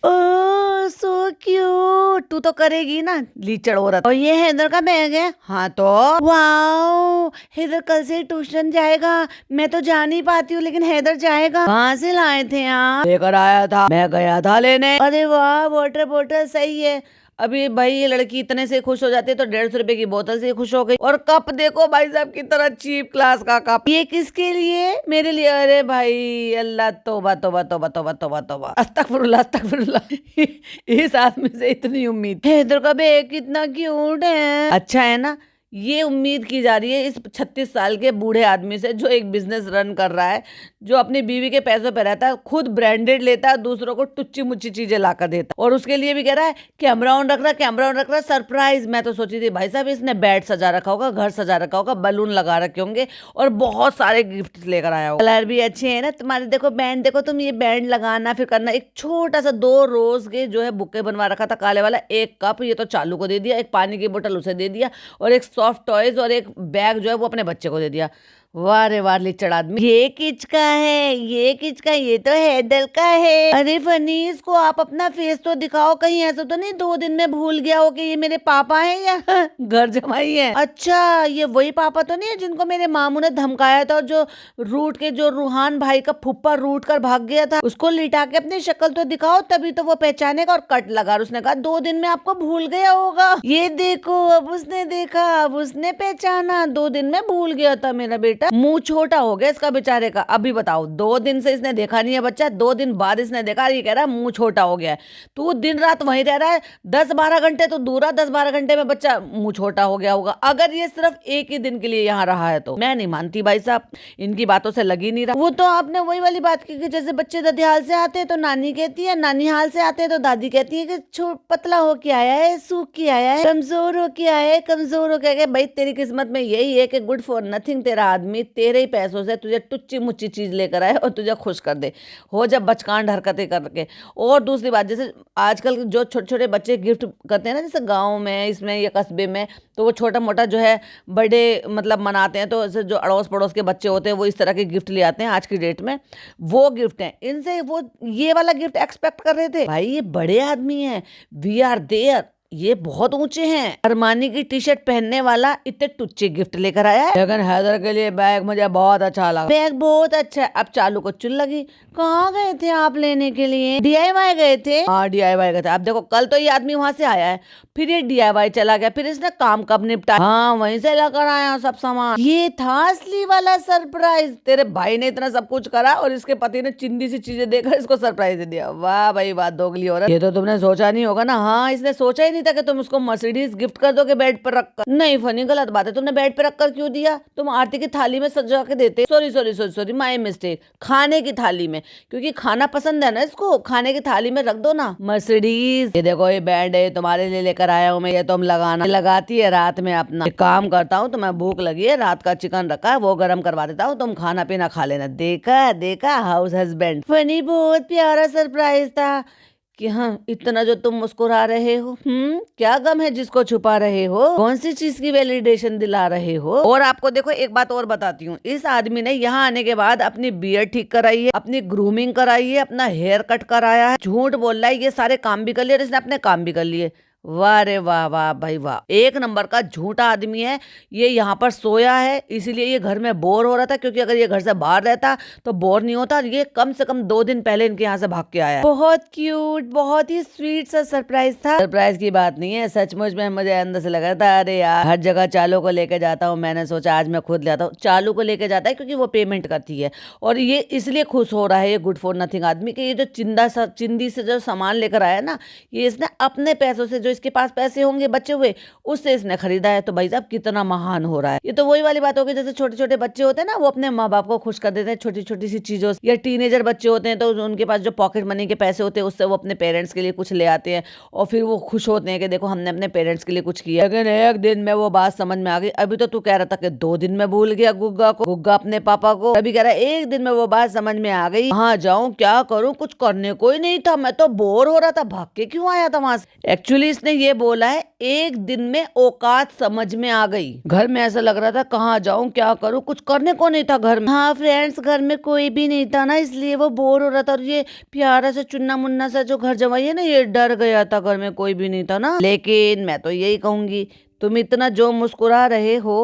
A: So cute. तू तो करेगी ना लीचड़ औरत। और ये हैदर का बैग है। हाँ तो वाओ, हैदर कल से ट्यूशन जाएगा। मैं तो जा नहीं पाती हूँ, लेकिन हैदर जाएगा। कहाँ से लाए थे आप? लेकर आया था, मैं गया था लेने। अरे वाह, वाटर बोतल सही है। अभी भाई ये लड़की इतने से खुश हो जाती है तो 150 रुपए की बोतल से खुश हो गई। और कप देखो भाई साहब की तरह चीप क्लास का कप। ये किसके लिए? मेरे लिए। अरे भाई अल्लाह, तौबा तौबा तौबा तौबा तौबा तौबा, अस्तगफिरुल्लाह अस्तगफिरुल्लाह। इस आदमी से इतनी उम्मीद। हैदर का बैग कितना क्यूट है। अच्छा है ना? ये उम्मीद की जा रही है इस 36 साल के बूढ़े आदमी से, जो एक बिजनेस रन कर रहा है, जो अपनी बीवी के पैसों पे रहता है, खुद ब्रांडेड लेता है, दूसरों को टुच्ची मुच्ची चीजें लाकर देता है, और उसके लिए भी कह रहा है कैमरा ऑन रख रहा है, कैमरा ऑन रख रहा है, सरप्राइज। मैं तो सोची थी भाई साहब इसने बेड सजा रखा होगा, घर सजा रखा होगा, बलून लगा रखे होंगे और बहुत सारे गिफ्ट लेकर आया होगा। कलर भी अच्छे है ना तुम्हारे। देखो बैंड देखो, तुम ये बैंड लगाना, फिर करना। एक छोटा सा 2 रोज के जो है बुके बनवा रखा था काले वाला। एक कप ये तो चालू को दे दिया, एक पानी की बोतल उसे दे दिया, और एक सॉफ्ट टॉयज और एक बैग जो है वो अपने बच्चे को दे दिया। वाह रे वाह लिचड़ आदमी। ये किसका है? ये किसका? ये तो हैदर का है। अरे फनी, इसको आप अपना फेस तो दिखाओ, कहीं ऐसा तो नहीं 2 दिन में भूल गया हो कि ये मेरे पापा हैं या घर जमाई है। अच्छा, ये वही पापा तो नहीं है जिनको मेरे मामू ने धमकाया था, और जो रूठ के, जो रूहान भाई का फुप्पा रूठ कर भाग गया था, उसको लिटा के अपनी शक्ल तो दिखाओ, तभी तो वो पहचानेगा। और कट लगा, उसने कहा 2 दिन में आपको भूल गया होगा। ये देखो, अब उसने देखा, अब उसने पहचाना। 2 दिन में भूल गया था मेरा बेटा। मुंह छोटा हो गया इसका बेचारे का। अभी बताओ, 2 दिन से इसने देखा नहीं है बच्चा, 2 दिन बाद इसने देखा, ये कह रहा है मुंह छोटा हो गया है। तू दिन रात वहीं रह रहा है, 10-12 घंटे तो दूर, 10-12 घंटे में बच्चा मुंह छोटा हो गया होगा। अगर ये सिर्फ एक ही दिन के लिए यहाँ रहा है तो मैं नहीं मानती भाई साहब, इनकी बातों से लगी नहीं रहा। वो तो आपने वही वाली बात की कि जैसे बच्चे ददियाल से आते हैं तो नानी कहती है, नानी हाल से आते हैं तो दादी कहती है कि पतला होके आया है, सूख के आया है, कमजोर होके आया है, कमजोर होके आया है। भाई तेरी किस्मत में यही है कि गुड फॉर नथिंग तेरा आदमी आदमी तेरे ही पैसों से तुझे टुच्ची मुच्ची चीज लेकर आए और तुझे खुश कर दे, हो जब बचकान हरकतें करके। और दूसरी बात, जैसे आजकल के जो छोटे छोटे बच्चे गिफ्ट करते हैं ना, जैसे गाँव में इसमें या कस्बे में, तो वो छोटा मोटा जो है बर्थडे मतलब मनाते हैं, तो ऐसे जो अड़ोस पड़ोस के बच्चे होते हैं वो इस तरह के गिफ्ट ले आते हैं आज की डेट में, वो गिफ्ट हैं। इनसे वो ये वाला गिफ्ट एक्सपेक्ट कर रहे थे। भाई ये बड़े आदमी हैं, वी आर देयर, ये बहुत ऊंचे हैं। अरमानी की टी शर्ट पहनने वाला इतने टुच्चे गिफ्ट लेकर आया है। लेकिन हैदर के लिए बैग मुझे बहुत अच्छा लगा, बैग बहुत अच्छा है। अब चालू को चुन लगी, कहाँ गए थे आप लेने के लिए? DIY गए थे? हाँ DIY गए थे। अब देखो कल तो ये आदमी वहां से आया है, फिर ये DIY चला गया, फिर इसने काम कब निपटा? हाँ वहीं से लेकर आया सब सामान। ये था असली वाला सरप्राइज। तेरे भाई ने इतना सब कुछ करा और इसके पति ने चिंदी सी चीजें देकर इसको सरप्राइज दे दिया। वाह भाई वाह, दोगली औरत। ये तो तुमने सोचा नहीं होगा ना। हाँ इसने सोचा ही नहीं था कि तुम उसको मर्सिडीज गिफ्ट कर दोगे बेड पर रखकर। नहीं फनी, गलत बात है। तुमने बेड पर रखकर क्यों दिया? तुम आरती की थाली में सजा के देते। Sorry sorry sorry sorry, my mistake. खाने की थाली में, क्योंकि खाना पसंद है ना इसको, खाने की थाली में रख दो ना। मर्सिडीज, ये देखो ये बैंड है तुम्हारे लिए लेकर आया हूँ मैं, ये तुम लगाना। लगाती है रात में अपना। एक काम करता हूँ, तुम्हें भूख लगी है, रात का चिकन रखा है वो गर्म करवा देता हूँ, तुम खाना पीना खा लेना। देखा देखा, हाउस हस्बैंड। फनी, बहुत प्यारा सरप्राइज था कि हाँ इतना जो तुम मुस्कुरा रहे हो, क्या गम है जिसको छुपा रहे हो? कौन सी चीज की वैलिडेशन दिला रहे हो? और आपको देखो एक बात और बताती हूँ, इस आदमी ने यहाँ आने के बाद अपनी बियर्ड ठीक कराई है, अपनी ग्रूमिंग कराई है, अपना हेयर कट कराया है। झूठ बोल रहा है, ये सारे काम भी कर लिए और इसने अपने काम भी कर लिए। वाह रे वाह, वाह भाई वाह, एक नंबर का झूठा आदमी है। ये यहाँ पर सोया है इसीलिए ये घर में बोर हो रहा था, क्योंकि अगर ये घर से बाहर रहता तो बोर नहीं होता। ये कम से कम 2 दिन पहले इनके यहाँ से भाग के आया है। बहुत क्यूट, बहुत ही स्वीट सा सरप्राइज था। सरप्राइज की बात नहीं है, सचमुच में मुझे अंदर से लगा था, अरे यार हर जगह चालू को लेके जाता हूँ, मैंने सोचा आज मैं खुद ले आता हूँ। चालू को लेके जाता है क्योंकि वो पेमेंट करती है, और ये इसलिए खुश हो रहा है ये गुड फॉर नथिंग आदमी कि ये जो चिंदी से जो सामान लेकर आया ना, ये इसने अपने पैसों से, जो इसके पास पैसे होंगे बचे हुए, उससे इसने खरीदा है। तो भाई साहब कितना महान हो रहा है। ये तो वही वाली बात होगी जैसे छोटे छोटे बच्चे होते हैं ना, वो अपने माँ बाप को खुश कर देते हैं छोटी छोटी सी चीजों से। या टीनेजर बच्चे होते हैं तो उनके पास जो पॉकेट मनी के पैसे होते हैं उससे वो अपने पेरेंट्स के लिए कुछ ले आते हैं, और फिर वो खुश होते हैं कि देखो हमने अपने पेरेंट्स के लिए कुछ किया। लेकिन एक दिन में वो बात समझ में आ गई। अभी तो तू कह रहा था कि 2 दिन में भूल गया गुग्गा को, गुग्गा अपने पापा को। अभी कह रहा है एक दिन में वो बात समझ में आ गई। कहाँ जाऊं, क्या करूं, कुछ करने को ही नहीं था, मैं तो बोर हो रहा था, भाग के क्यों आया था वहां से। एक्चुअली इसने ये बोला है एक दिन में औकात समझ में आ गई। घर में ऐसा लग रहा था कहाँ जाऊं, क्या करूं, कुछ करने को नहीं था घर में। हाँ फ्रेंड्स, घर में कोई भी नहीं था ना, इसलिए वो बोर हो रहा था। और ये प्यारा सा चुन्ना मुन्ना सा जो घर जमाई है ना, ये डर गया था, घर में कोई भी नहीं था ना। लेकिन मैं तो यही कहूंगी, तुम इतना जो मुस्कुरा रहे हो,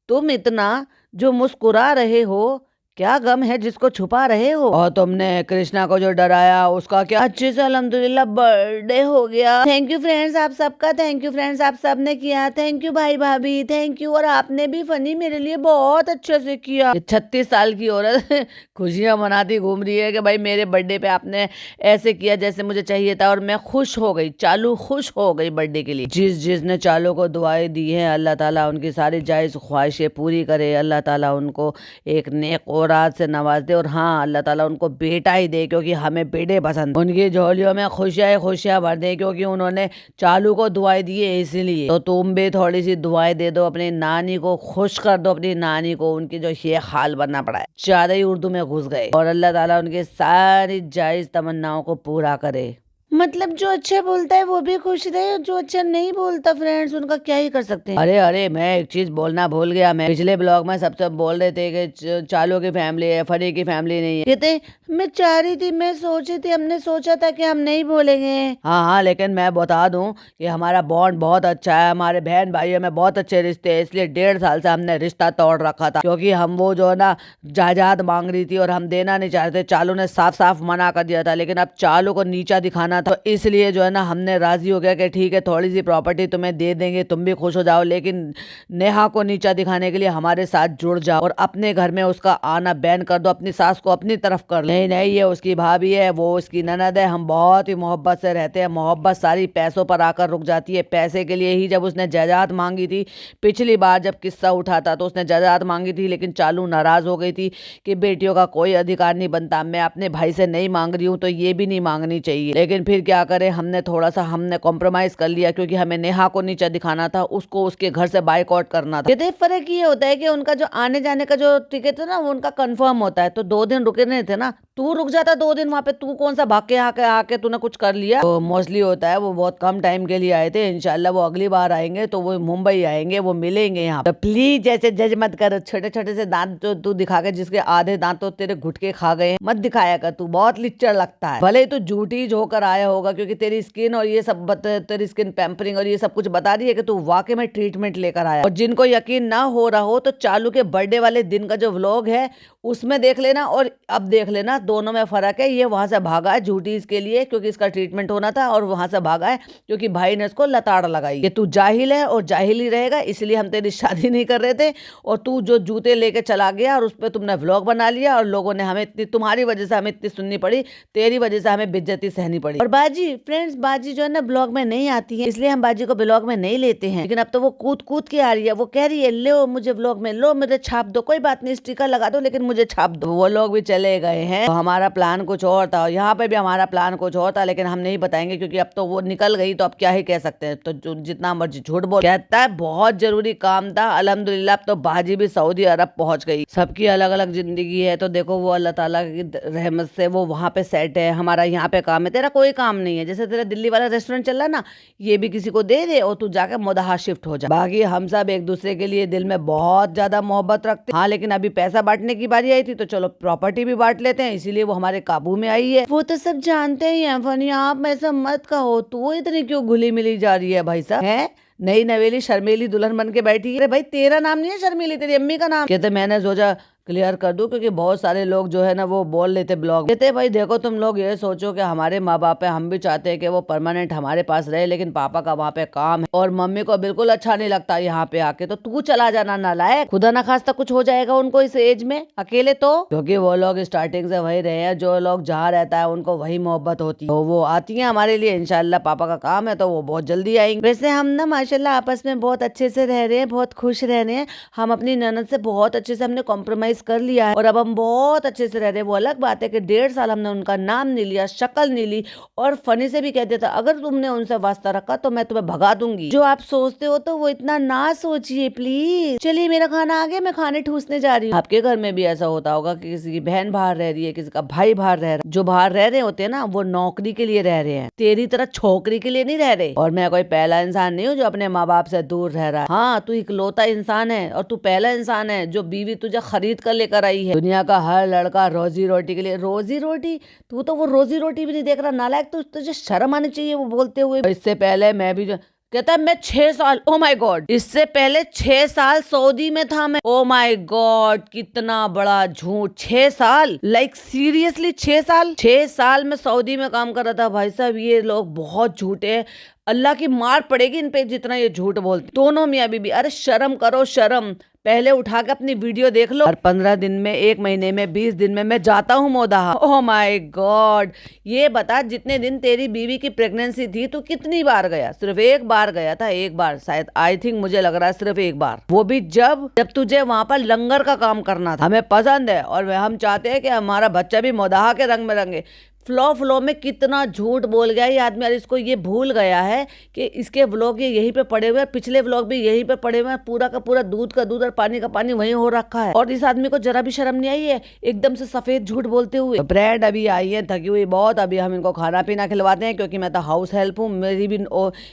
A: तुम इतना जो मुस्कुरा रहे हो, क्या गम है जिसको छुपा रहे हो? और तुमने कृष्णा को जो डराया उसका क्या? अच्छे से अल्हम्दुलिल्लाह बर्थडे हो गया। थैंक यू फ्रेंड्स आप सबका, थैंक यू फ्रेंड्स आप सब ने किया, थैंक यू भाई भाभी, थैंक यू। और आपने भी फनी मेरे लिए बहुत अच्छे से किया। 36 साल की औरत खुशियां मनाती घूम रही है कि भाई मेरे बर्थडे पे आपने ऐसे किया जैसे मुझे चाहिए था, और मैं खुश हो गई। चालू खुश हो गई बर्थडे के लिए। जिसने चालू को दुआएं दी है, अल्लाह ताला उनकी सारी जायज ख्वाहिशें पूरी करे। अल्लाह ताला उनको एक नेक औलाद से नवाज दे, और हाँ अल्लाह ताला उनको बेटा ही दे, क्योंकि हमें बेटे पसंद। उनकी झोलियों में खुशियां खुशियां भर दे, क्योंकि उन्होंने चालू को दुआएं दी है इसलिए। तो तुम भी थोड़ी सी दुआएं दे दो, अपनी नानी को खुश कर दो, अपनी नानी को। उनकी जो ये हाल बनना पड़ा है, ज्यादा ही उर्दू में घुस गए। और अल्लाह ताला उनकी सारी जायज तमन्नाओं को पूरा करे। मतलब जो अच्छा बोलता है वो भी खुश रहे, जो अच्छा नहीं बोलता फ्रेंड्स उनका क्या ही कर सकते हैं। अरे अरे, मैं एक चीज बोलना भूल गया। मैं पिछले ब्लॉग में सबसे बोल रहे थे कि चालू की फैमिली है, फनी की फैमिली नहीं है। कहते मैं चाह रही थी, मैं सोची थी, हमने सोचा था कि हम नहीं बोलेंगे। हाँ हाँ, लेकिन मैं बता दूं कि हमारा बॉन्ड बहुत अच्छा है, हमारे बहन भाइयों में बहुत अच्छे रिश्ते हैं, इसलिए 1.5 साल से हमने रिश्ता तोड़ रखा था, क्योंकि हम वो जो है ना जायदाद मांग रही थी और हम देना नहीं चाहते। चालू ने साफ साफ मना कर दिया था, लेकिन अब चालू को नीचा दिखाना, तो इसलिए जो है ना हमने राजी हो गया कि ठीक है थोड़ी सी प्रॉपर्टी तुम्हें दे देंगे, तुम भी खुश हो जाओ, लेकिन नेहा को नीचा दिखाने के लिए हमारे साथ जुड़ जाओ और अपने घर में उसका आना बैन कर दो, अपनी सास को अपनी तरफ कर लो। नहीं नहीं, ये उसकी भाभी है, वो उसकी ननद है, हम बहुत ही मोहब्बत से रहते हैं। मोहब्बत सारी पैसों पर आकर रुक जाती है। पैसे के लिए ही जब उसने जायदाद मांगी थी, पिछली बार जब किस्सा उठा था तो उसने जायदाद मांगी थी, लेकिन चालू नाराज हो गई थी कि बेटियों का कोई अधिकार नहीं बनता। मैं अपने भाई से नहीं मांग रही हूँ तो ये भी नहीं मांगनी चाहिए, लेकिन फिर क्या करें, हमने कॉम्प्रोमाइज कर लिया क्योंकि हमें नेहा को नीचा दिखाना था, उसको उसके घर से बाइकआउट करना था। कहते फर्क ये होता है कि उनका जो आने जाने का जो टिकट है ना वो उनका कंफर्म होता है, तो 2 दिन रुके नहीं थे ना, तू रुक जाता 2 दिन वहाँ पे, तू कौन सा भाग के आके तूने कुछ कर लिया। तो मोस्टली होता है वो बहुत कम टाइम के लिए आए थे, इंशाल्लाह वो अगली बार आएंगे तो वो मुंबई आएंगे, वो मिलेंगे यहाँ। तो प्लीज ऐसे जज मत कर, छोटे छोटे से दांत जो तू दिखा के, जिसके आधे दांत तो तेरे घुटके खा गए, मत दिखाया कर, तू बहुत लिच्चड़ लगता है। भले ही तू झूठी होकर आया होगा क्योंकि तेरी स्किन और ये सब तेरी स्किन पैम्परिंग और ये सब कुछ बता रही है कि तू वाकई में ट्रीटमेंट लेकर आया। और जिनको यकीन ना हो रहा हो तो चालू के बर्थडे वाले दिन का जो व्लॉग है उसमें देख लेना और अब देख लेना, दोनों में फर्क है। ये वहां से भागा है झूठी इसके लिए क्योंकि इसका ट्रीटमेंट होना था, और वहां से भागा है क्योंकि भाई ने इसको लताड़ लगाई। ये तू जाहिल है और जाहिल ही रहेगा, इसलिए हम तेरी शादी नहीं कर रहे थे। और तू जो जूते लेके चला गया और उस पर तुमने व्लॉग बना लिया और लोगों ने हमें इतनी, तुम्हारी वजह से हमें इतनी सुननी पड़ी, तेरी वजह से हमें बेइज्जती सहनी पड़ी। और बाजी फ्रेंड्स, बाजी जो है ना ब्लॉग में नहीं आती है, इसलिए हम बाजी को ब्लॉग में नहीं लेते हैं, लेकिन अब तो वो कूद कूद के आ रही है। वो कह रही है लो मुझे ब्लॉग में लो, मुझे छाप दो, कोई बात नहीं स्टिकर लगा दो लेकिन मुझे छाप दो। वो लोग भी चले गए हैं, तो हमारा प्लान कुछ और था, यहाँ पे भी हमारा प्लान कुछ और था, लेकिन हम नहीं बताएंगे क्योंकि अब तो वो निकल गई, तो अब क्या ही कह सकते हैं। तो जितना मर्जी झूठ बोल, कहता है बहुत जरूरी काम था। अल्हम्दुलिल्लाह अब तो बाजी भी सऊदी अरब पहुंच गई। सबकी अलग अलग जिंदगी है, तो देखो वो अल्लाह ताला की रहमत से वो वहां पे सेट है, हमारा यहाँ पे काम है, तेरा कोई काम नहीं है। जैसे तेरा दिल्ली वाला रेस्टोरेंट चल रहा है ना, ये भी किसी को दे दे और तू जाके मोदहा शिफ्ट हो जा। बाकी हम सब एक दूसरे के लिए दिल में बहुत ज्यादा मोहब्बत रखते हैं। हाँ, लेकिन अभी पैसा बांटने की बारी आई थी तो चलो प्रॉपर्टी भी बांट लेते हैं, इसीलिए वो हमारे काबू में आई है। वो तो सब जानते ही हैं फनी, आप ऐसा मत कहो, तू इतनी क्यों घुली मिली जा रही है भाई साहब, है नई नवेली शर्मीली दुल्हन बन के बैठी है। भाई तेरा नाम नहीं है शर्मीली, तेरी अम्मी का नाम। कहते मैंने सोचा क्लियर कर दूं क्योंकि बहुत सारे लोग जो है ना वो बोल लेते ब्लॉग, कहते भाई देखो तुम लोग ये सोचो कि हमारे माँ बाप है, हम भी चाहते हैं कि वो परमानेंट हमारे पास रहे, लेकिन पापा का वहाँ पे काम है और मम्मी को बिल्कुल अच्छा नहीं लगता यहाँ पे आके, तो तू चला जाना नालायक, खुदा ना खास्ता कुछ हो जाएगा उनको इस एज में अकेले, तो क्योंकि वो लोग स्टार्टिंग से वही रहे हैं, जो लोग जहाँ रहता है उनको वही मोहब्बत होती है, तो वो आती है हमारे लिए। इंशाल्लाह पापा का काम है तो वो बहुत जल्दी आएंगे। वैसे हम ना माशाल्लाह आपस में बहुत अच्छे से रह रहे हैं, बहुत खुश रह रहे हैं। हम अपनी ननद से बहुत अच्छे से हमने कॉम्प्रोमाइज कर लिया है और अब हम बहुत अच्छे से रह रहे हैं। वो अलग बात है कि 1.5 साल हमने उनका नाम नहीं लिया, शक्ल नहीं ली, और फनी से भी कह देता अगर तुमने उनसे वास्ता रखा तो मैं तुम्हें भगा दूंगी। जो आप सोचते हो तो वो इतना ना सोचिए प्लीज। चलिए मेरा खाना आ गया, मैं खाने ठूसने जा रही हूँ। आपके घर में भी ऐसा होता होगा कि किसी की बहन बाहर रह रही है, किसी का भाई बाहर रह रहा है। जो बाहर रह रहे होते हैं ना वो नौकरी के लिए रह रहे हैं, तेरी तरह छोकरी के लिए नहीं रह रहे। और मैं कोई पहला इंसान नहीं हूँ जो अपने माँ बाप से दूर रह रहा है। हाँ, तू इकलौता इंसान है और तू पहला इंसान है जो बीवी तुझे खरीद कर लेकर आई है। दुनिया का हर लड़का रोजी रोटी के लिए, रोजी रोटी, तू तो वो रोजी रोटी भी नहीं देख रहा नालायक, तो तुझे शर्म आनी चाहिए वो बोलते हुए। इससे पहले मैं भी कहता है मैं 6 साल, ओ माय गॉड, इससे पहले 6 साल सऊदी में था मैं। ओ माय गॉड, कितना बड़ा झूठ। 6 साल, लाइक सीरियसली 6 साल, 6 साल में सऊदी में काम कर रहा था। भाई साहब ये लोग बहुत झूठे हैं, अल्लाह की मार पड़ेगी इन पे जितना ये झूठ बोलते दोनों मियाँ बीबी। अरे शर्म करो शर्म, पहले उठा के अपनी वीडियो देख लो। और 15 दिन में, 1 महीने में, 20 दिन में मैं जाता हूँ मोदहा। ओह माय गॉड, ये बता जितने दिन तेरी बीवी की प्रेगनेंसी थी तू कितनी बार गया? सिर्फ 1 बार गया था, 1 बार शायद, आई थिंक मुझे लग रहा है सिर्फ 1 बार, वो भी जब तुझे वहां पर लंगर का काम करना था। हमें पसंद है और हम चाहते हैं कि हमारा बच्चा भी मोदहा के रंग में रंगे। फ्लो में कितना झूठ बोल गया ये आदमी, और इसको ये भूल गया है कि इसके व्लॉग ये यहीं पे पड़े हुए हैं, पिछले व्लॉग भी यहीं पे पड़े हुए हैं, पूरा का पूरा दूध का दूध और पानी का पानी वहीं हो रखा है। और इस आदमी को जरा भी शर्म नहीं आई है एकदम से सफेद झूठ बोलते हुए। तो ब्रेड अभी आई है, थकी हुई बहुत, अभी हम इनको खाना पीना खिलवाते हैं क्योंकि मैं तो हाउस हेल्प हूँ, मेरी भी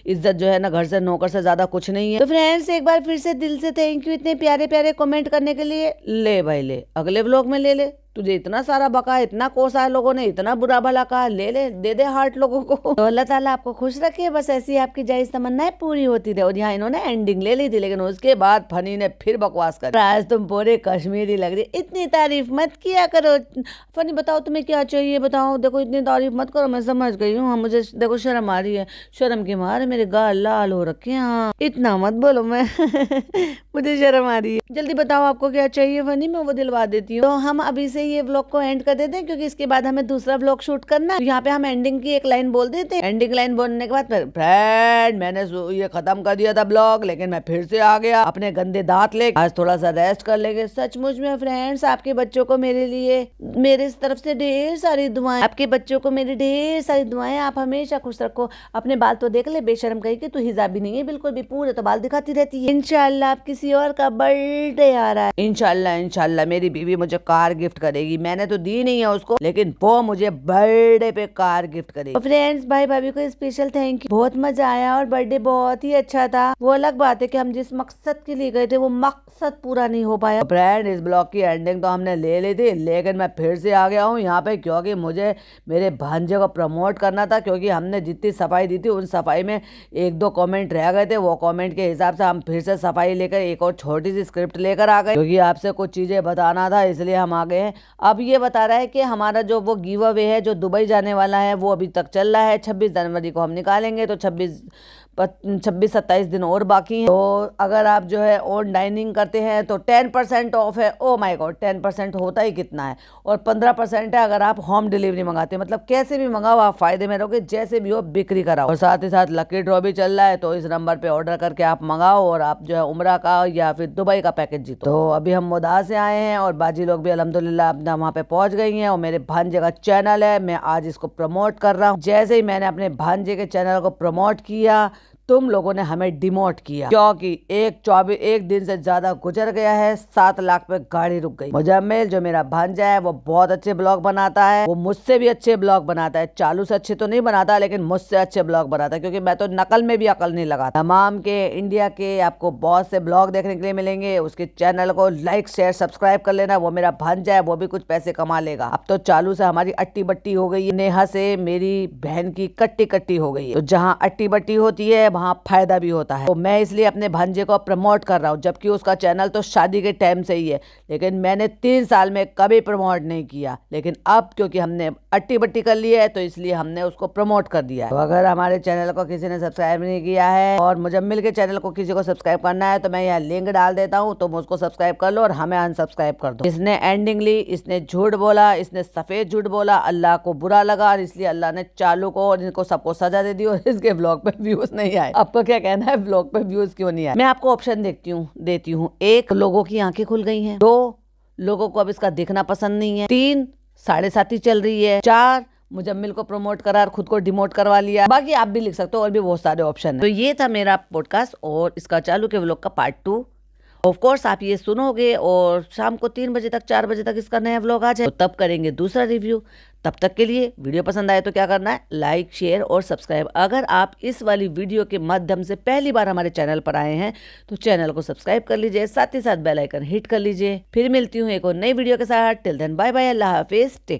A: इज्जत जो है ना घर से नौकर से ज्यादा कुछ नहीं है। तो फ्रेंड्स एक बार फिर से दिल से थैंक यू इतने प्यारे प्यारे कमेंट करने के लिए। ले भाई ले, अगले व्लॉग में ले ले, तुझे इतना सारा बका, इतना कोसा है लोगों ने, इतना बुरा भला कहा, ले ले, दे दे हार्ट लोगों को। तो अल्लाह ताला आपको खुश रखे, बस ऐसी आपकी जायज तमन्नाएं पूरी होती रहे। और यहाँ इन्होंने एंडिंग ले ली थी, लेकिन उसके बाद फनी ने फिर बकवास कर, आज तुम पूरे कश्मीरी लग रही, इतनी तारीफ मत किया करो। फनी बताओ तुम्हें क्या चाहिए, बताओ, देखो इतनी तारीफ मत करो, मैं समझ गई हूँ। मुझे देखो शर्म आ रही है, शर्म के मारे मेरे गाल लाल हो रखे हैं। हाँ इतना मत बोलो, मैं मुझे शर्म आ रही है। जल्दी बताओ आपको क्या चाहिए फनी, मैं वो दिलवा देती हूँ। तो हम अभी से से ये व्लॉग को एंड कर देते हैं, क्योंकि इसके बाद हमें दूसरा व्लॉग शूट करना है। तो यहाँ पे हम एंडिंग की एक लाइन बोल देते हैं। एंडिंग लाइन बोलने के बाद फिर फ्रेंड मैंने ये खत्म कर दिया था ब्लॉग, लेकिन मैं फिर से आ गया अपने गंदे दांत ले, आज थोड़ा सा रेस्ट कर लेंगे। सचमुच में फ्रेंड्स आपके बच्चों को मेरे लिए मेरे तरफ से ढेर सारी दुआएं, आपके बच्चों को मेरी ढेर सारी दुआएं। आप हमेशा खुश रखो। अपने बाल तो देख ले, बेशर्म कही कि तू हिजाब भी नहीं है बिल्कुल भी, पूरे तो बाल दिखाती रहती है। इंशाल्लाह आप किसी और का बर्थडे आ रहा है, इंशाल्लाह मेरी बीवी मुझे कार गिफ्ट करेगी। मैंने तो दी नहीं है उसको, लेकिन वो मुझे बर्थडे पे कार गिफ्ट करेगी। फ्रेंड्स भाई भाभी को स्पेशल थैंक यू, बहुत मजा आया और बर्थडे बहुत ही अच्छा था। वो अलग बात है कि हम जिस मकसद के लिए गए थे वो मकसद पूरा नहीं हो पाया। फ्रेंड इस ब्लॉग की एंडिंग तो हमने ले ली थी, लेकिन मैं फिर से आ गया हूँ यहाँ पे, क्योंकि मुझे मेरे भांजे को प्रमोट करना था। क्योंकि हमने जितनी सफाई दी थी उन सफाई में 1-2 कमेंट रह गए थे, वो कमेंट के हिसाब से हम फिर से सफाई लेकर एक और छोटी सी स्क्रिप्ट लेकर आ गए, क्योंकि आपसे कुछ चीजें बताना था, इसलिए हम आ गए हैं। अब ये बता रहा है कि हमारा जो वो गिव अवे है जो दुबई जाने वाला है वो अभी तक चल रहा है। 26 जनवरी को हम निकालेंगे, तो 26-27 दिन और बाकी हैं। तो अगर आप जो है ऑन डाइनिंग करते हैं तो 10% ऑफ है। ओ माय गॉड, 10% होता ही कितना है, और 15% है अगर आप होम डिलीवरी मंगाते हैं। मतलब कैसे भी मंगाओ आप फायदे में रहोगे, जैसे भी हो बिक्री कराओ। और साथ ही साथ लकी ड्रॉ भी चल रहा है, तो इस नंबर पे ऑर्डर करके आप मंगाओ और आप जो है उम्रा का या फिर दुबई का पैकेज जीतो। तो अभी हम मुदा से आए हैं और बाजी लोग भी अल्हम्दुलिल्लाह अपना वहाँ पे पहुंच गई हैं। और मेरे भांजे का चैनल है, मैं आज इसको प्रमोट कर रहा हूँ। जैसे ही मैंने अपने भांजे के चैनल को प्रमोट किया, तुम लोगों ने हमें डिमोट किया, क्योंकि एक दिन से ज्यादा गुजर गया है, 7 लाख पे गाड़ी रुक गई। मुजम्मिल जो मेरा भांजा है वो बहुत अच्छे ब्लॉग बनाता है, वो मुझसे भी अच्छे ब्लॉग बनाता है। चालू से अच्छे तो नहीं बनाता, लेकिन मुझसे अच्छे ब्लॉग बनाता है, क्योंकि मैं तो नकल में भी अकल नहीं लगाता। तमाम के इंडिया के आपको बहुत से ब्लॉग देखने के लिए मिलेंगे। उसके चैनल को लाइक शेयर सब्सक्राइब कर लेना। वो मेरा भांजा है, वो भी कुछ पैसे कमा लेगा। अब तो चालू से हमारी अट्टी बट्टी हो गई है, नेहा से मेरी बहन की कट्टी कट्टी हो गई है। तो जहाँ अट्टी बट्टी होती है वहाँ फायदा भी होता है। तो मैं इसलिए अपने भांजे को प्रमोट कर रहा हूँ, जबकि उसका चैनल तो शादी के टाइम से ही है, लेकिन मैंने 3 साल में कभी प्रमोट नहीं किया। लेकिन अब क्योंकि हमने अट्टी बट्टी कर ली है, तो इसलिए हमने उसको प्रमोट कर दिया है। तो अगर हमारे चैनल को किसी ने सब्सक्राइब नहीं किया है और मुजम्मिल के चैनल को किसी को सब्सक्राइब करना है, तो मैं यहाँ लिंक डाल देता हूँ, तुम उसको सब्सक्राइब कर लो और हमें अनसब्सक्राइब कर दो। इसने एंडिंग ली, इसने झूठ बोला, इसने सफेद झूठ बोला, अल्लाह को बुरा लगा, और इसलिए अल्लाह ने चालू को और इनको सबको सजा दे दी और इसके ब्लॉग पे व्यूज नहीं आए। आपको क्या कहना है, ब्लॉग पे व्यूज क्यों नहीं आए? मैं आपको ऑप्शन देती हूँ। 1, लोगों की आंखें खुल गई हैं। 2, लोगों को अब इसका दिखना पसंद नहीं है। 3, 7.5 चल रही है। 4, मुजम्मिल को प्रमोट करा और खुद को डिमोट करवा लिया। बाकी आप भी लिख सकते हो, और भी बहुत सारे ऑप्शन है। तो ये था मेरा पॉडकास्ट और इसका चालू के व्लॉग का पार्ट 2। ऑफ कोर्स आप ये सुनोगे और शाम को 3 बजे तक 4 बजे तक इसका नया व्लॉग आ जाए, तो तब करेंगे दूसरा रिव्यू। तब तक के लिए वीडियो पसंद आए तो क्या करना है, लाइक शेयर और सब्सक्राइब। अगर आप इस वाली वीडियो के माध्यम से पहली बार हमारे चैनल पर आए हैं तो चैनल को सब्सक्राइब कर लीजिए, साथ ही साथ बेल आइकन हिट कर लीजिए। फिर मिलती हूँ एक और नई वीडियो के साथ। टिल देन बाय बाय, अल्लाह हाफिज, टेक